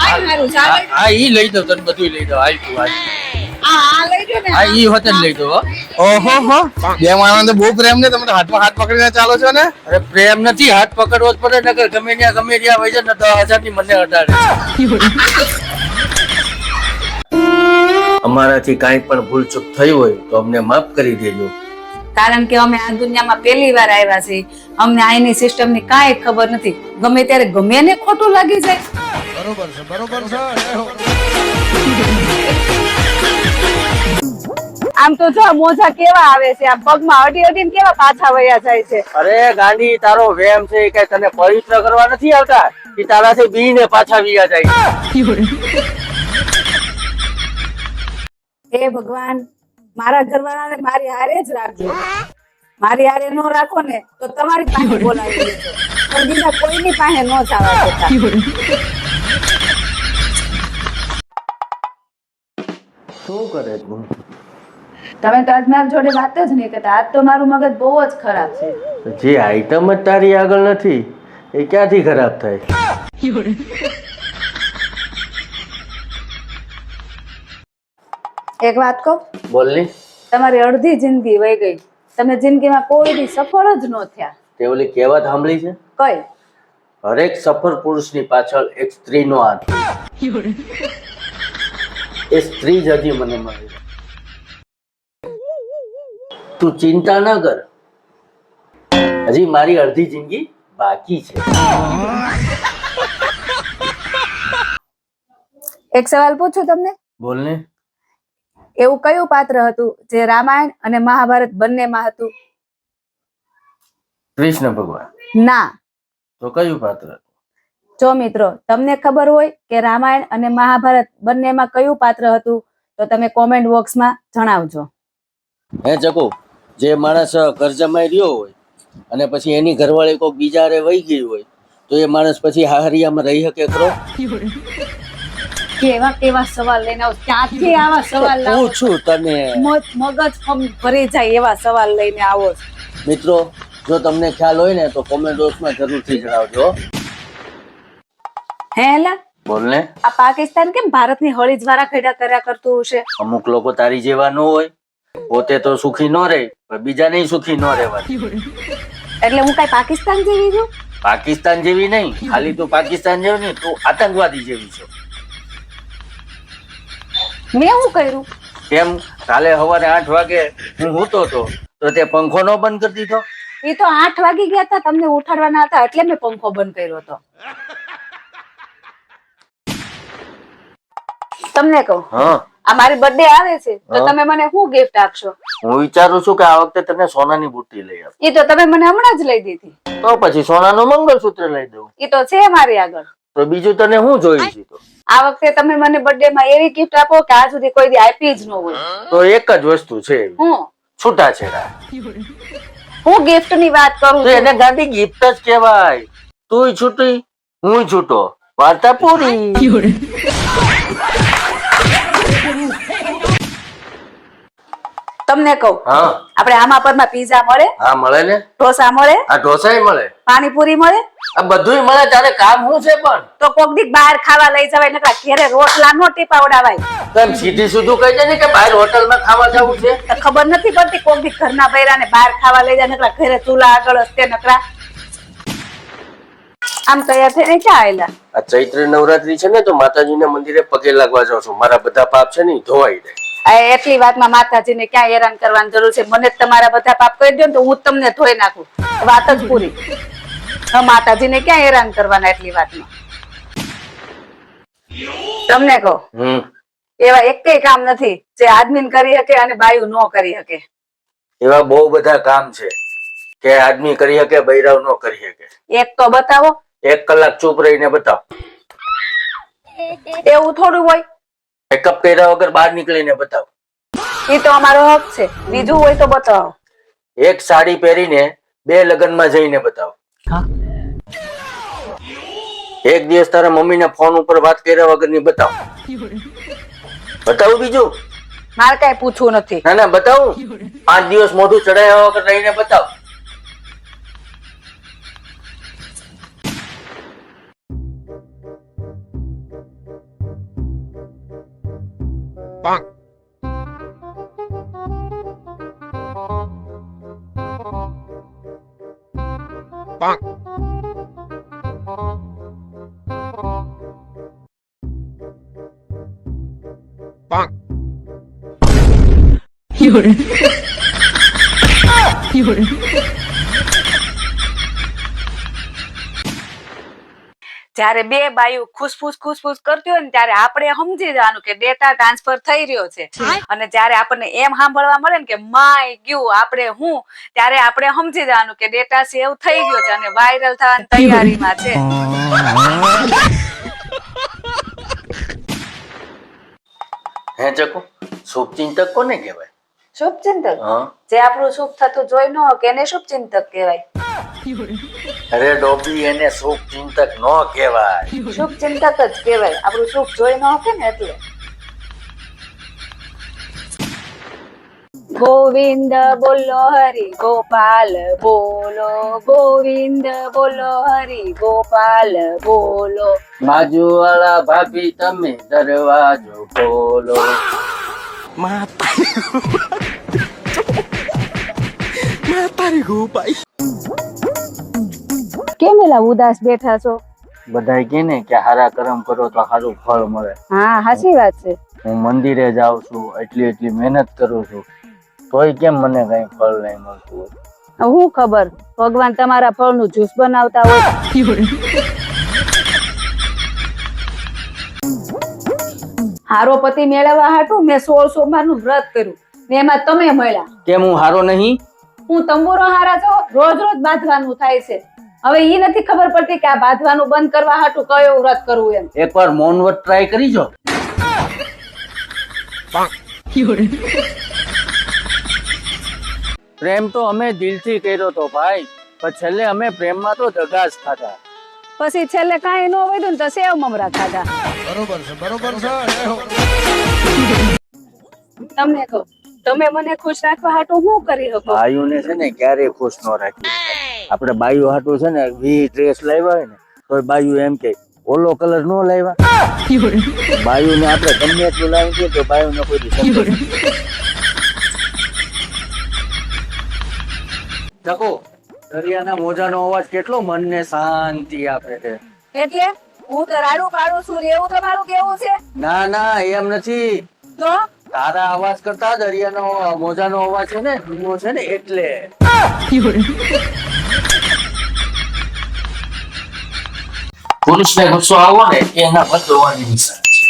આ મારું ચાલે આ ઈ લઈ દો, તને બધું લઈ દો. હાલ તું હાલ. આ લઈ જો ને આ ઈ હોત લઈ દો. ઓહો હો, બે માણસને બહુ પ્રેમ ને, તમે તો હાથમાં હાથ પકડીને ચાલો છો ને. અરે પ્રેમ નથી, હાથ પકડવો જ પડે, નકર ગમે ત્યાં વહી જાય ને 10,000 ની મને અડાડે. અમારાથી કાંઈ પણ ભૂલચૂક થઈ હોય તો અમને માફ કરી દેજો. કારણ કે અમે આ દુનિયામાં પહેલી વાર આવ્યા છીએ. અમને આઈની સિસ્ટમ ની કાંઈ ખબર નથી. ગમે ત્યારે ગમે ને ખોટું લાગી જાય. બરોબર છે, બરોબર છે. આમ તો જો મોજા કેવા આવે છે, આ પગમાં અડી અડીને કેવા પાછા વયા જાય છે. અરે ગાંડી, તારો વેમ છે કે તને પવિત્ર કરવા નથી આવતા, કે તારાથી બીને પાછા વિયા જાય. હે ભગવાન, મારા ઘરવાળાને મારી હારે જ રાખજો. મારી હારે નો રાખો ને તો તમારી પાસે બોલાવી લેજો, પણ બીજા કોઈની પાસે નો જવા દેતા. શું કરે તું? તમે તો આજ મારી જોડે વાત જ નહીં કરતા. આજ તો મારું મગજ બહુ જ ખરાબ છે. જે આઈટમ જ તારી આગળ નથી એ ક્યાંથી ખરાબ થાય? એક વાત કહું, બોલ ને. તમારી અડધી જિંદગી વહી ગઈ. તમે જિંદગીમાં કોઈ દી સફળ જ ન થયા. તે ઓલી કહેવત સાંભળી છે? કઈ? હરેક સફળ પુરુષની પાછળ એક સ્ત્રીનો હાથ હોય. એ સ્ત્રી જ હજી મને મળી. તું ચિંતા ન કર, હજી મારી અડધી જિંદગી બાકી છે. એક સવાલ પૂછું તમને? બોલ ને. એવું કયું પાત્ર હતું જે રામાયણ અને મહાભારત બંનેમાં હતું? કૃષ્ણ ભગવાન. ના. તો કયું પાત્ર? જો મિત્રો, તમને ખબર હોય કે રામાયણ અને મહાભારત બંનેમાં કયું પાત્ર હતું તો તમે કોમેન્ટ બોક્સમાં જણાવજો. હે ચકુ, જે માણસ કરજમાઈ રહ્યો હોય અને પછી એની ઘરવાળી કોઈક બીજા હારે વહી ગઈ હોય તો એ માણસ પછી હાહરિયામાં રહી શકે ખરો? કેવા કેવા સવાલ લઈને આવો, ક્યાંથી આવા સવાલ લાવો? પૂછું તને. મગજ ભરી જાય એવા સવાલ લઈને આવો છો. મિત્રો, જો તમને ખ્યાલ હોય ને તો કોમેન્ટ બોક્સમાં જરૂરથી જણાવજો. હે એલા, બોલ ને. આ પાકિસ્તાન કેમ ભારતની હળી જ વારા ખેડા કર્યા કરતું હશે? અમુક લોકો તારી જેવા ન હોય, પોતે તો સુખી ન રહે પણ બીજાને સુખી ન રહેવાય. એટલે હું કઈ પાકિસ્તાન જેવી છું? પાકિસ્તાન જેવી નહીં, ખાલી તું પાકિસ્તાન જેવી નહીં, તું આતંકવાદી જેવી છો. મેં શું કર્યું? કેમ કાલે સવારે 8 વાગે હું સૂતો હતો તો તે પંખો નો બંધ કરી દીધો? એ તો 8 વાગી ગયા હતા, તમને ઉઠાડવાના હતા એટલે મેં પંખો બંધ કર્યો હતો. તમને કહું, હા, આ મારી બર્થડે આવે છે તો તમે મને શું ગિફ્ટ આપશો? હું વિચારું છું કે આ વખતે તને સોનાની બુટ્ટી લઈ આપ. એ તો તમે મને હમણાં જ લઈ દીધી. તો પછી સોનાનું મંગળસૂત્ર લઈ દઉં. એ તો છે મારી આગળ. તો બીજું તને શું જોયું છે? તો આ વખતે તમે મને બર્થડે માં એવી ગિફ્ટ આપો કે આજ સુધી કોઈ દી આપી જ ન હોય. તો એક જ વસ્તુ છે, હું છૂટાછેડા. હું ગિફ્ટ ની વાત કરું તો છું. એને ગાંધી ગિફ્ટ જ કહેવાય. તુંય છૂટી, હું છૂટો, વાર્તા પૂરી. તમને કહું, હા, આપણે આમાં પરમાં પીઝા મળે, હા મળે ને. ઢોસા મળે, આ ઢોસાય મળે, પાણીપુરી મળે, આ બધુંય મળે. તારે કામ શું છે પણ? તો કોક દી બહાર ખાવા લઈ જવાય, નકરા ઘરે રોટલા નો ટીપાવડાવાય. કેમ સીધી સીધું કહી દે ને કે બહાર હોટલમાં ખાવા જવું છે. તો ખબર નથી પડતી કોક દી ઘરના બૈરાને બહાર ખાવા લઈ જાય, નકરા ઘરે ચૂલા આગળ હસ્તે નકરા. આમ તૈયાર થઈને ક્યાં આયેલા? આ ચૈત્ર નવરાત્રી છે ને તો માતાજીના મંદિરે પગે લાગવા જાઉં છું. મારા બધા પાપ છે ને ધોવાઈ જાય. આ એટલી વાતમાં માતાજીને ક્યાં હેરાન કરવાની જરૂર છે? મને જ તમારા બધા પાપ કરી દો ને તો હું તમને ધોઈ નાખું, વાત જ પૂરી. માતાજીને ક્યાં હેરાન કરવાના એટલી વાતમાં? તમને કહો, એવા એકેય કામ નથી જે આદમી કરી શકે અને બાયુ નો કરી શકે. એવા બહુ બધા કામ છે કે આદમી કરી શકે, બૈરાવ નો કરી શકે. એક તો બતાવો. 1 કલાક ચૂપ રહીને બતાવ. એવું થોડું હોય? મેકઅપ કર્યા વગર બહાર નીકળીને બતાવ. એ તો અમારો હક છે, બીજું હોય તો બતાવો. એક સાડી પહેરીને 2 લગ્નમાં જઈને બતાવ. એક દિવસ તારા મમ્મીને ફોન ઉપર વાત કર્યા વગર ની બતાવ. બતાવું બીજું? મારે કઈ પૂછવું નથી. ના ના બતાવું. 5 દિવસ મોઢું ચડાયા વગર રહીને બતાવ. જ્યારે બે બાયું ખુશફુસ કરતી હોય ને ત્યારે આપણે સમજી જવાનું કે ડેટા ટ્રાન્સફર થઈ રહ્યો છે અને જ્યારે આપણને એમ સાંભળવા મળે ને કે માય ગયું આપણે હું ત્યારે આપણે સમજી જવાનું કે ડેટા સેવ થઈ ગયો છે અને વાયરલ થવાની તૈયારીમાં છે. હે ચકુ, શુભચિંતક કોને કહેવાય? શુભચિંતક હા, જે આપણું શુભ થતું જોઈ ન હોય એને શુભચિંતક કહેવાય. અરે ડોબી, એને શુભચિંતક નો કહેવાય. શુભચિંતક જ કહેવાય. આપણું શુભ જોઈ ન હોય ને એટલે. ગોવિંદ બોલો હરી ગોપાલ બોલો, ગોવિંદ બોલો હરી ગોપાલ બોલો. બાજુવાળા ભાભી તમે દરવાજો ખોલો. કેમ એલા ઉદાસ બેઠા છો? બધાય કે ને કે હારા કરમ કરો તો સારું ફળ મળે. હા, સાચી વાત છે. હું મંદિરે જાઉં છું, એટલી મહેનત કરું છું, તોય કેમ મને કઈ ફળ નહીં મળતું હોય? હું ખબર ભગવાન તમારા ફળનું જ્યુસ બનાવતા હોય. હારો પતિ મેળવવા હાટું મેં 16 સોમવારનું વ્રત કર્યું ને એમાં તમે મળ્યા. કેમ હું હારો નહીં? હું તંબુરો હારા છો, રોજ બાંધવાનું થાય છે. હવે ઈ નથી ખબર પડતી કે આ બાંધવાનું બંધ કરવા હાટું કયો વ્રત કરવું એમ. એકવાર મૌન વ્રત ટ્રાય કરી જો. પ્રેમ તો અમે દિલથી કર્યો તો ભાઈ, પણ છેલ્લે અમે પ્રેમમાં તો દગા જ ખાધા. પછી છેલ્લે કાંઈ ન વધ્યું ને તો સેવ મમરા ખાધા. બરોબર છે. તમને કહું, તમે મને ખુશ રાખવા હાટું શું કરી શકો? બાયુને છે ને ક્યારેય ખુશ ન રાખી. આપણે બાયુ હાટું છે ને વી ડ્રેસ લાવ્યા હોય ને તો બાયુ એમ કે ઓલો કલર નો લાવ્યા. બાયુને આપણે ગમે એટલું લાવી દઈએ તો બાયુને કોઈ દી સમજે નહીં. ચકો, દરિયાના મોજાનો અવાજ કેટલો મનને શાંતિ આપે છે. એટલે હું તો રાડું કાઢું છું એવું તમારું કેવું છે? ના એમ નથી. તો તારા અવાજ કરતા દરિયાનો મોજાનો અવાજ છે ને ધીમો છે ને એટલે. પુરુષને ગુસ્સો આવો ને એના બદલવાની નિશાની છે.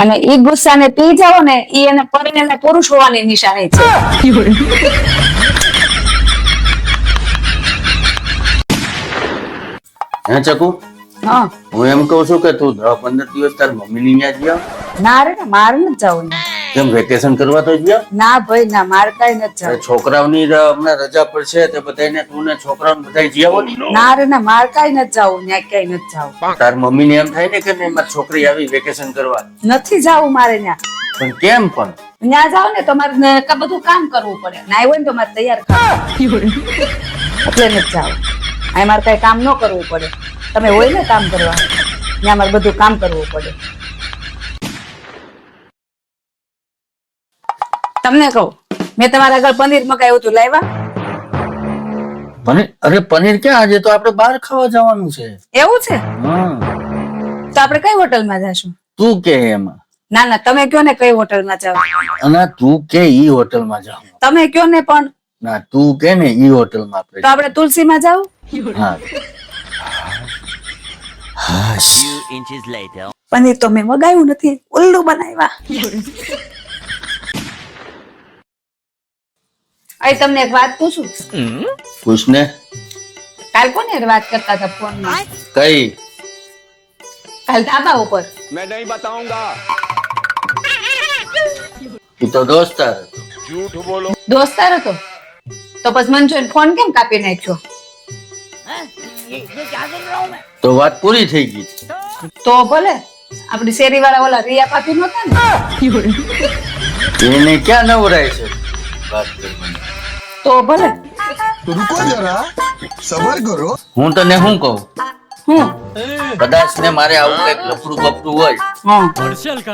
અને ઈ ગુસ્સાને પી જાઓ ને ઈ એને પરણેલા પુરુષ હોવાની નિશાની છે. હે ચકુ, હા, હું એમ કઉ છું કે તું 10-15 દિવસ તાર મમ્મીની ત્યાં જ્યાં. ના રે ના, મારે નથી જવું. કેમ, વેકેશન કરવા તો જ્યાં? ના ભાઈ ના, મારે કઈ નથી જવું. છોકરાઓની હમણાં રજા પડશે તો બધાને તું ને છોકરાઓને બધા જ્યાં આવો ને. ના રે ના, મારે કઈ નથી જવું, ત્યાં ક્યાંય નથી જવું. તાર મમ્મીને એમ થાય ને કે નહીં મારી છોકરી આવી વેકેશન કરવા, નથી જવું મારે ત્યાં. પણ કેમ પણ? ત્યાં જાવ ને તો મારે બધું કામ કરવું પડે, ના હોય ને તો મારે તૈયાર કરવું એટલે નથી જવું. અહીં મારે કઈ કામ ન કરવું પડે. તમે હોય ને કામ કરવા, ત્યાં મારે બધું કામ કરવું પડે. તમને કહું, મેં તમારા આગળ પનીર મગાવ્યું હતું, લાવ્યા? પનીર? અરે પનીર ક્યાં, આજે તો આપણે બહાર ખાવા જવાનું છે. એવું છે? હા, તો આપણે કઈ હોટલમાં જશું? તું કે એમાં. ના તમે કયો ને કઈ હોટલમાં જાવ. અને તું કે ઈ હોટલમાં જાવ. તમે કયો ને પણ. ના તું કે ને ઈ હોટલમાં આપણે. તો આપણે તુલસીમાં જાવ. હા. Few inches later. પનીર તો મેં મગાવ્યું નથી, ઉલ્લુ બનાવ્યા. અહીં તમને એક વાત પૂછું. પૂછ ને. કાલ કોને વાત કરતા હતા ફોનમાં? કઈ? કાલ ધાબા ઉપર. मैं नहीं बताऊंगा. તું તો દોસ્તાર હતો. झूठ बोलो. દોસ્તાર હતો તો પછી મને જોઈને ફોન કેમ કાપી નાખ્યો? તો વાત પૂરી થઈ ગઈ. તો ભલે, આપડી શેરી વાળા ઓલા રિયા પાપી નહોતા ને, એને ક્યાં નવરાય છે વાત કરવાની? તો ભલે. રૂકો જરા, સબર કરો. હું તને શું કહું, હું કદાચ ને મારે આવું કઈક લફડું બફડું હોય હા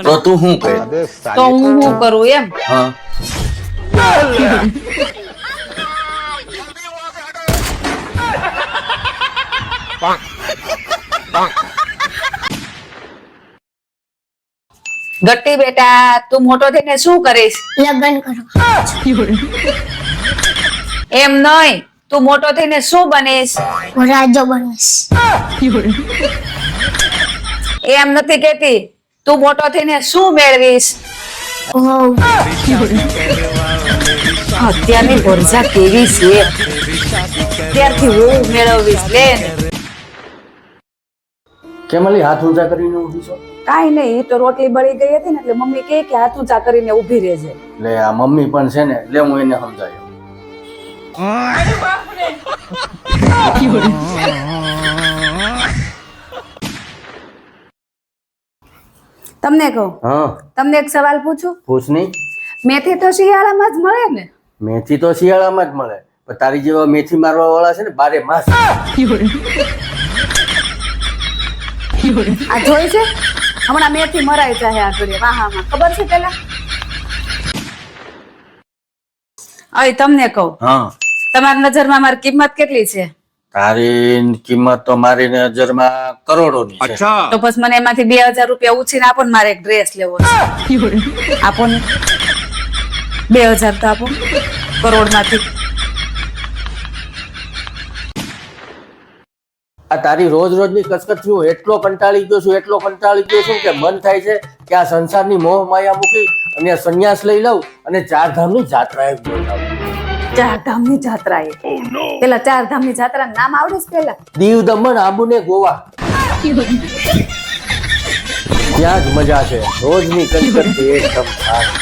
તો તું શું કહે? તો હું શું કરું એમ હા ગટ્ટી બેટા તું મોટો થઈને શું કરીશ લગ્ન કરો એમ નહીં તું મોટો થઈને શું બનીશ હું રાજો બનીશ એમ નથી કેતી તું મોટો થઈને શું મેળવીશ વહુ અત્યારની ગોરજા કેવી છે ત્યારથી હું મેળવીશ લે ને કેમ અલી હાથ ઊંચા કરીને ઊભી છો? કાઈ નહીં ઈ તો રોટલી બળી ગઈ હતી ને એટલે મમ્મી કહે કે હાથ ઊંચા કરીને ઊભી રહેજે લે આ મમ્મી પણ છે ને, લે હું એને સમજાયો. તમને કહું હા તમને એક સવાલ પૂછું પૂછ નહીં. મેથી તો શિયાળામાં જ મળે ને મેથી તો શિયાળામાં જ મળે, પણ તારી જેવા મેથી મારવા વાળા છે ને બારે માસ. આ જોઈ છે હમણાં મેથી મરાઈ જાય આગળ વાહામાં ખબર છે પેલા હવે તમને કહું હા તમારી નજરમાં મારી કિંમત કેટલી છે તારી કિંમત તો મારી નજરમાં કરોડોની છે. તો પછી મને એમાંથી 2000 રૂપિયા ઉછીને આપો ને મારે એક ડ્રેસ લેવો છે આપો ને 2000 તો આપો કરોડમાંથી આ તારી રોજ રોજની કસકસ હું એટલો કંટાળી ગયો છું કે મન થાય છે કે આ સંસારની મોહ માયા મૂકી અને સંન્યાસ લઈ લઉં અને 4 ધામની જાત્રાએ બોલાવું. 4 ધામની જાત્રા એ પેલા 4 ધામની જાત્રા નામ આવડે છે પેલા દીવ, દમણ, આબુ ને ગોવા. ત્યાં જ મજા છે રોજની કસકસ એકદમ સારી.